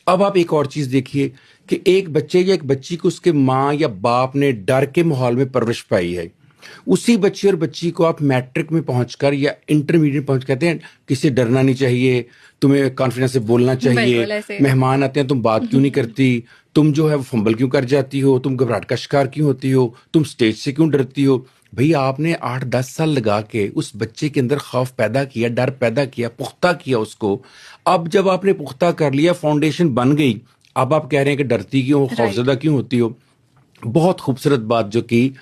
अब आप एक और चीज देखिए कि एक बच्चे या एक बच्ची को उसके माँ या बाप ने डर के माहौल में परवरिश पाई है, उसी बच्चे और बच्ची को आप मैट्रिक में पहुंचकर या इंटरमीडिएट में पहुंच कहते हैं किसी डरना नहीं चाहिए, तुम्हें कॉन्फिडेंस से बोलना चाहिए, बिल्कुल ऐसे। मेहमान आते हैं तुम बात क्यों नहीं करती, तुम जो है वो फंबल क्यों कर जाती हो, तुम घबराहट का शिकार क्यों होती हो, तुम स्टेज से क्यों डरती हो। भैया आपने 8-10 साल लगा के उस बच्चे के अंदर खौफ पैदा किया, डर पैदा किया, पुख्ता किया उसको। अब जब आपने पुख्ता कर लिया, फाउंडेशन बन गई, अब आप कह रहे हैं कि डरती क्यों हो, राइट। खौफजदा क्यों होती हो। बहुत खूबसूरत बात जो की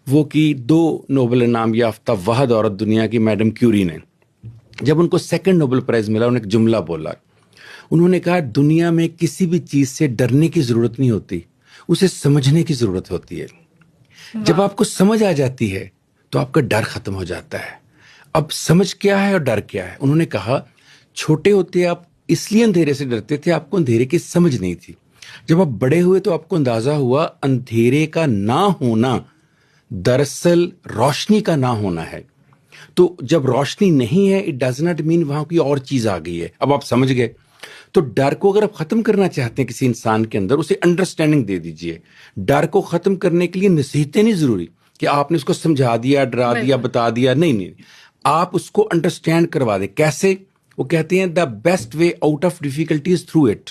वो की 2 नोबेल इनाम याफ्ता वहद औरत दुनिया की मैडम क्यूरी ने, जब उनको सेकंड नोबेल प्राइज मिला, उन्होंने एक जुमला बोला। उन्होंने कहा दुनिया में किसी भी चीज से डरने की जरूरत नहीं होती, उसे समझने की जरूरत होती है। जब वाह। आपको समझ आ जाती है तो आपका डर खत्म हो जाता है। अब समझ क्या है और डर क्या है। उन्होंने कहा छोटे होते आप इसलिए अंधेरे से डरते थे, आपको अंधेरे की समझ नहीं थी। जब आप बड़े हुए तो आपको अंदाजा हुआ अंधेरे का ना होना दरअसल रोशनी का ना होना है। तो जब रोशनी नहीं है, इट डज नॉट मीन वहां कोई और चीज आ गई है। अब आप समझ गए। तो डर को अगर आप खत्म करना चाहते हैं किसी इंसान के अंदर, उसे अंडरस्टैंडिंग दे दीजिए। डर को खत्म करने के लिए नसीहतें नहीं जरूरी कि आपने उसको समझा दिया, डरा दिया, बिल्कुल। बता दिया, नहीं नहीं, आप उसको अंडरस्टैंड करवा दें। कैसे? वो कहते हैं the best way out of difficulty is through it.